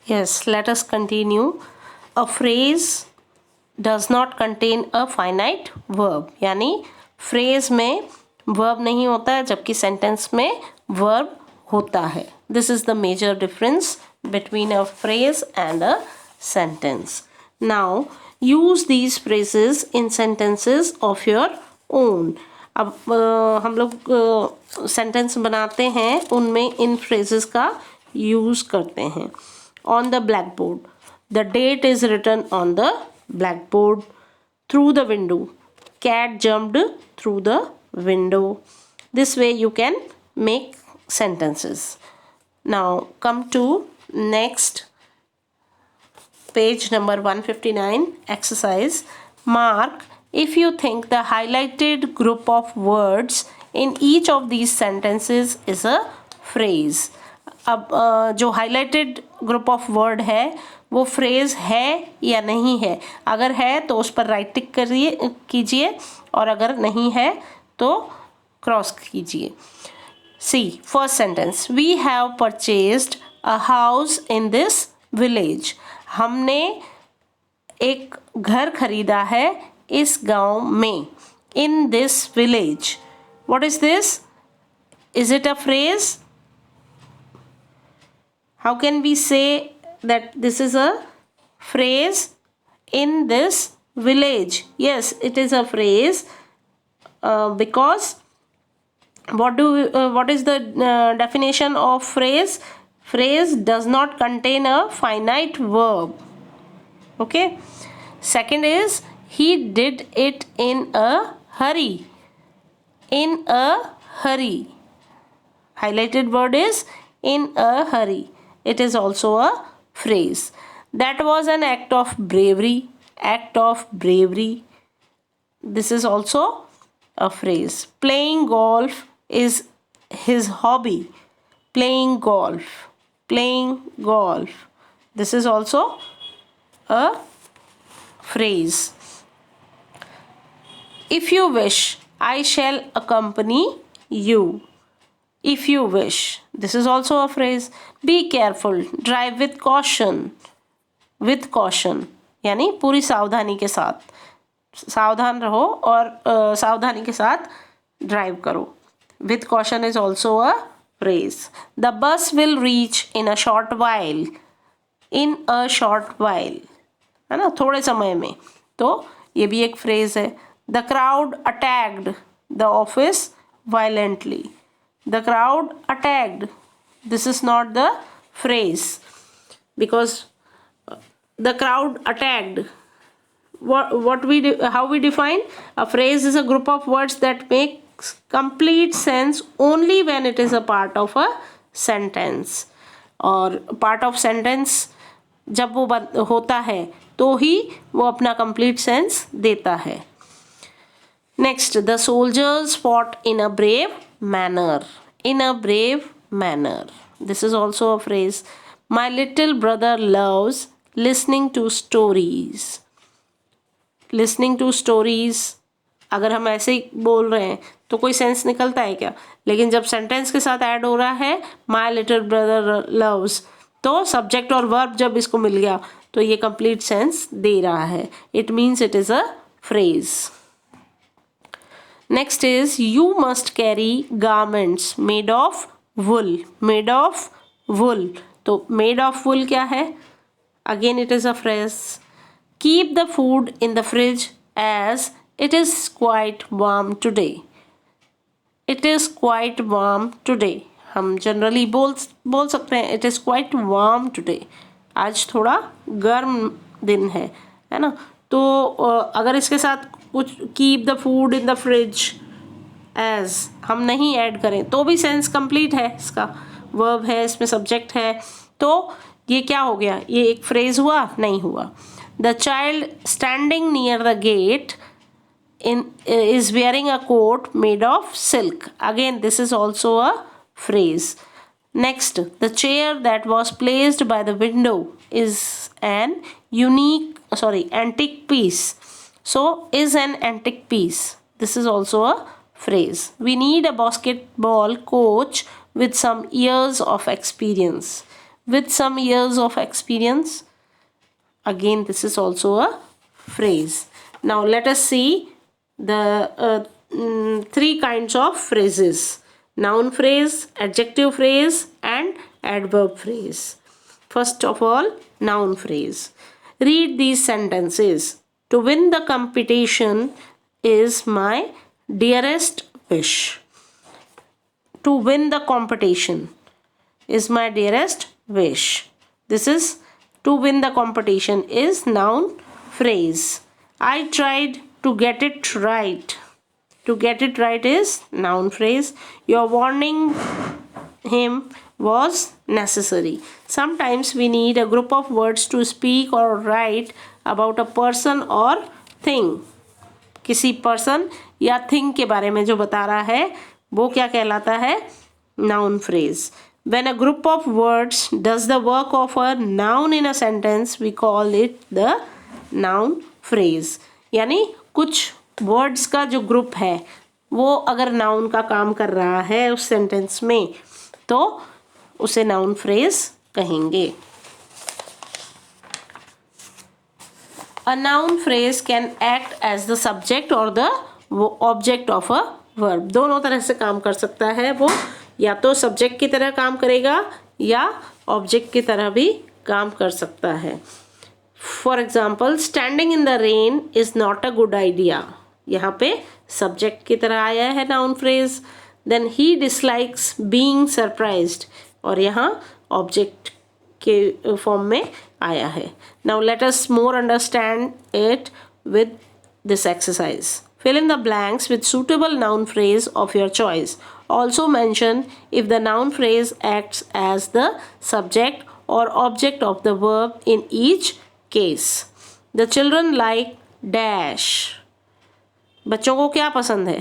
Yes, let us continue. A phrase does not contain a finite verb. यानी phrase में verb नहीं होता है जबकि sentence में verb होता है. This is the major difference between a phrase and a sentence. Now use these phrases in sentences of your own. अब हम लोग सेंटेंस बनाते हैं उनमें इन phrases का यूज करते हैं. On the blackboard, the date is written on the blackboard. Through the window, cat jumped through the window. This way you can make sentences. Now come to next page number 159 exercise. Mark if you think the highlighted group of words in each of these sentences is a phrase. अब जो highlighted group of word है वो phrase है या नहीं है. अगर है तो उस पर राइट टिक करिए कीजिए और अगर नहीं है तो क्रॉस कीजिए. See first sentence, we have purchased a house in this village. हमने एक घर खरीदा है इस गांव में. In this village, what is this? Is it a phrase? How can we say that this is a phrase? In this village? Yes, it is a phrase because what is the definition of phrase? Phrase does not contain a finite verb. Okay. Second is he did it in a hurry. In a hurry. Highlighted word is in a hurry. It is also a phrase. That was an act of bravery. Act of bravery. This is also a phrase. Playing golf is his hobby. Playing golf. Playing golf. This is also a phrase. If you wish, I shall accompany you. If you wish. This is also a phrase. Be careful. Drive with caution. With caution. यानी पूरी सावधानी के साथ. सावधान रहो और सावधानी के साथ ड्राइव करो. With caution is also a phrase. The bus will reach in a short while. In a short while. है ना, थोड़े समय में. तो ये भी एक phrase है. The crowd attacked the office violently. The crowd attacked. This is not the phrase because the crowd attacked. How we define a phrase is a group of words that makes complete sense only when it is a part of a sentence. और part of sentence जब वो होता है तो ही वो अपना complete sense देता है. Next, the soldiers fought in a brave manner. In a brave manner. This is also a phrase. My little brother loves listening to stories. Listening to stories. अगर हम ऐसे ही बोल रहे हैं तो कोई सेंस निकलता है क्या? लेकिन जब सेंटेंस के साथ ऐड हो रहा है my little brother loves, तो सब्जेक्ट और वर्ब जब इसको मिल गया तो ये कंप्लीट सेंस दे रहा है. It means it is a phrase. Next is you must carry garments made of wool. Made of wool. तो made of wool क्या है? Again it is a phrase. Keep the food in the fridge as it is quite warm today. It is quite warm today. हम generally बोल सकते हैं it is quite warm today. आज थोड़ा गर्म दिन है ना. तो अगर इसके साथ कुछ keep the food in the fridge as हम नहीं ऐड करें तो भी सेंस कंप्लीट है. इसका वर्ब है, इसमें सब्जेक्ट है, तो ये क्या हो गया? ये एक फ्रेज हुआ? नहीं हुआ. The child standing near the gate is wearing a coat made of silk. Again this is also a phrase. Next, the chair that was placed by the window is an antique piece. So is an antique piece. This is also a phrase. We need a basketball coach with some years of experience. with some years of experience. Again, this is also a phrase. Now let us see the three kinds of phrases: noun phrase, adjective phrase, and adverb phrase. First of all, noun phrase. Read these sentences. To win the competition is my dearest wish. To win the competition is my dearest wish. This is to win the competition is noun phrase. I tried to get it right. To get it right is noun phrase. Your warning him was necessary. Sometimes we need a group of words to speak or write about a person or thing. किसी person या thing के बारे में जो बता रहा है वो क्या कहलाता है? Noun phrase. When a group of words does the work of a noun in a sentence, we call it the noun phrase. यानी कुछ words का जो group है वो अगर noun का काम कर रहा है उस sentence में तो उसे noun phrase कहेंगे. A noun phrase can act as the subject or the object of a verb. दोनों तरह से काम कर सकता है वो, या तो सब्जेक्ट की तरह काम करेगा या ऑब्जेक्ट की तरह भी काम कर सकता है. For example, standing in the rain is not a good idea. यहाँ पे सब्जेक्ट की तरह आया है noun phrase. Then he dislikes being surprised, और यहाँ ऑब्जेक्ट के फॉर्म में आया है. Now let us more understand it with this exercise. Fill in the blanks with suitable noun phrase of your choice. Also mention if the noun phrase acts as the subject or object of the verb in each case. The children like dash. बच्चों को क्या पसंद है?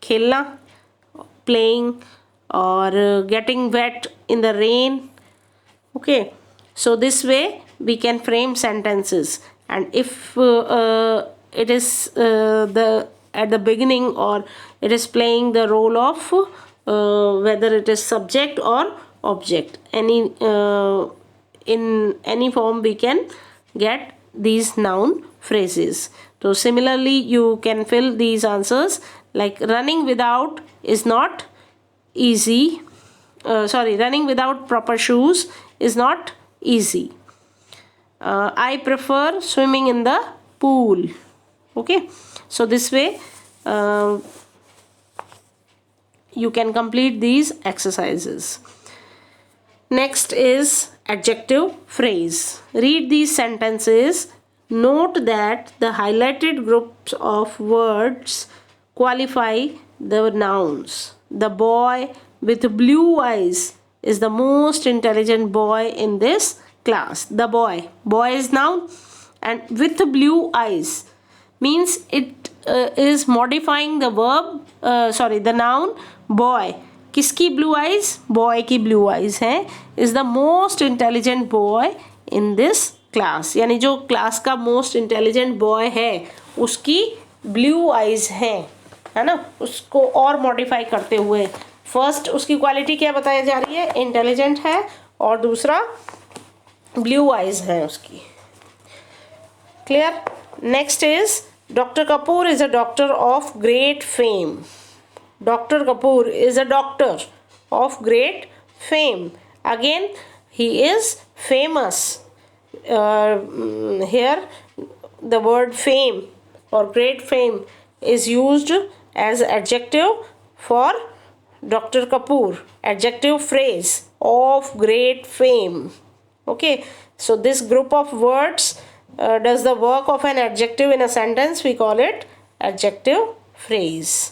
खेलना, playing, or getting wet in the rain. Okay, so this way we can frame sentences, and if it is at the beginning, or it is playing the role of whether it is subject or object, in any form we can get these noun phrases. So similarly you can fill these answers like running without is not easy. Running without proper shoes is not easy. I prefer swimming in the pool. Okay, so this way you can complete these exercises. Next is adjective phrase. Read these sentences. Note that the highlighted groups of words qualify the nouns. The boy with blue eyes is the most intelligent boy in this class. The boy is noun, and with blue eyes means it is modifying the verb, the noun boy. किसकी blue eyes? Boy की blue eyes है. is the most intelligent boy in this class. यानी जो class का most intelligent boy है उसकी blue eyes है ना. उसको और modify करते हुए फर्स्ट उसकी क्वालिटी क्या बताई जा रही है? इंटेलिजेंट है, और दूसरा ब्लू आइज है उसकी. Clear? Next is Dr. Kapoor is a doctor of great fame. Dr. Kapoor is a doctor of great fame. Again, he is famous. Here, the word fame or great fame is used as adjective for Dr. Kapoor. Adjective phrase of great fame. Okay, so this group of words does the work of an adjective in a sentence. We call it adjective phrase.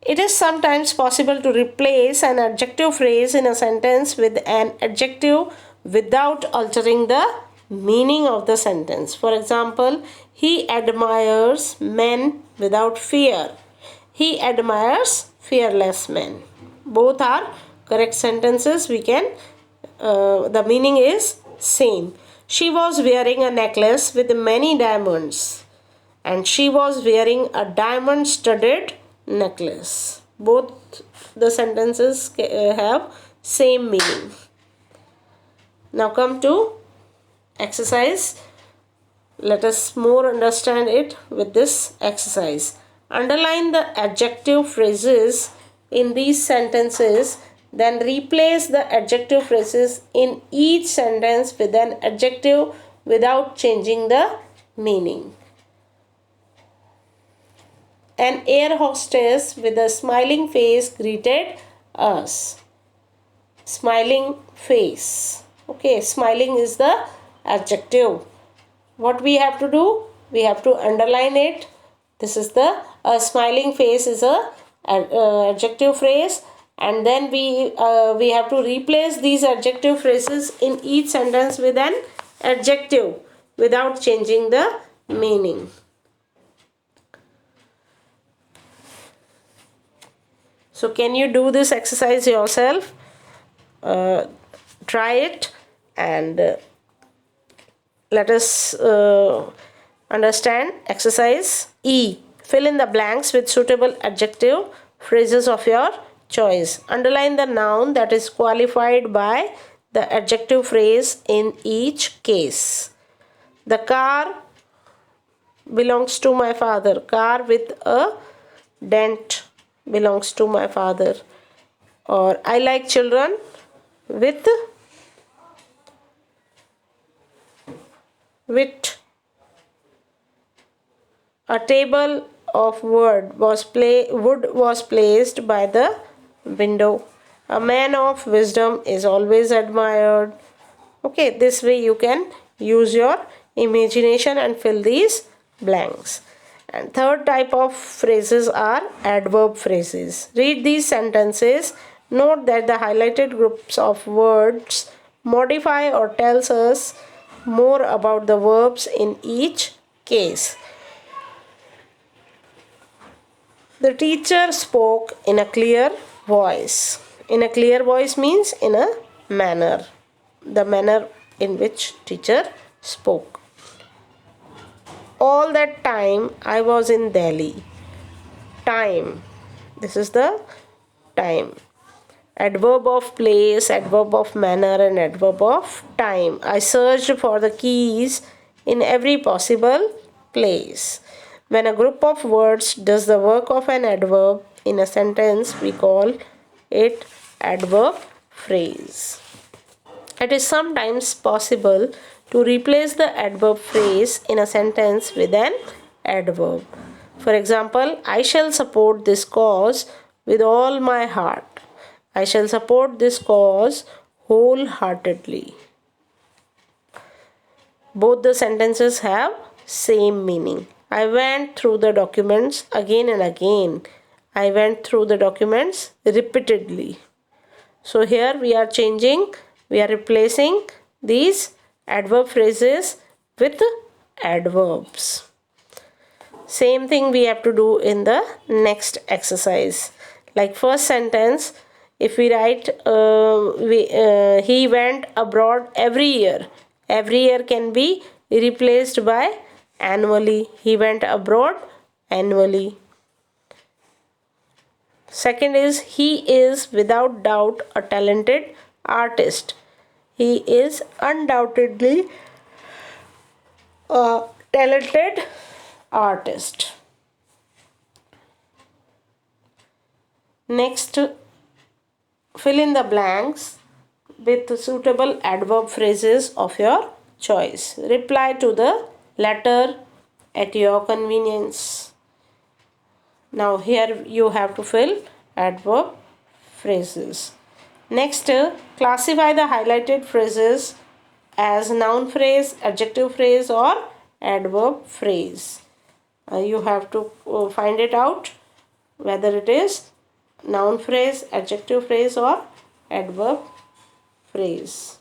It is sometimes possible to replace an adjective phrase in a sentence with an adjective without altering the meaning of the sentence. For example, he admires men without fear. He admires fearless men. Both are correct sentences. We can the meaning is same. She was wearing a necklace with many diamonds, and she was wearing a diamond studded necklace. Both the sentences have same meaning. Now come to exercise. Let us more understand it with this exercise. Underline the adjective phrases in these sentences, then replace the adjective phrases in each sentence with an adjective without changing the meaning. An air hostess with a smiling face greeted us. Smiling face. Okay, smiling is the adjective. What we have to do? We have to underline it. This is the smiling face is a adjective phrase, and then we have to replace these adjective phrases in each sentence with an adjective without changing the meaning. So can you do this exercise yourself? Try it and let us understand exercise E. Fill in the blanks with suitable adjective phrases of your choice. Underline the noun that is qualified by the adjective phrase in each case. The car belongs to my father. Car with a dent belongs to my father. Or I like children with a table of wood was placed by the window. A man of wisdom is always admired. Okay, this way you can use your imagination and fill these blanks. And third type of phrases are adverb phrases. Read these sentences. Note that the highlighted groups of words modify or tells us more about the verbs in each case. The teacher spoke in a clear voice. In a clear voice means in a manner. The manner in which teacher spoke. All that time I was in Delhi. Time. This is the time. Adverb of place, adverb of manner, and adverb of time. I searched for the keys in every possible place. When a group of words does the work of an adverb in a sentence, we call it adverb phrase. It is sometimes possible to replace the adverb phrase in a sentence with an adverb. For example, I shall support this cause with all my heart. I shall support this cause wholeheartedly. Both the sentences have same meaning. I went through the documents again and again. I went through the documents repeatedly. So here we are replacing these adverb phrases with adverbs. Same thing we have to do in the next exercise. Like first sentence, if we write he went abroad every year. Every year can be replaced by annually. He went abroad annually. Second is he is without doubt a talented artist. He is undoubtedly a talented artist. Next, fill in the blanks with suitable adverb phrases of your choice. Reply to the letter at your convenience. Now here you have to fill adverb phrases. Next, classify the highlighted phrases as noun phrase, adjective phrase, or adverb phrase. You have to find it out whether it is noun phrase, adjective phrase, or adverb phrase.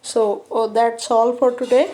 So that's all for today.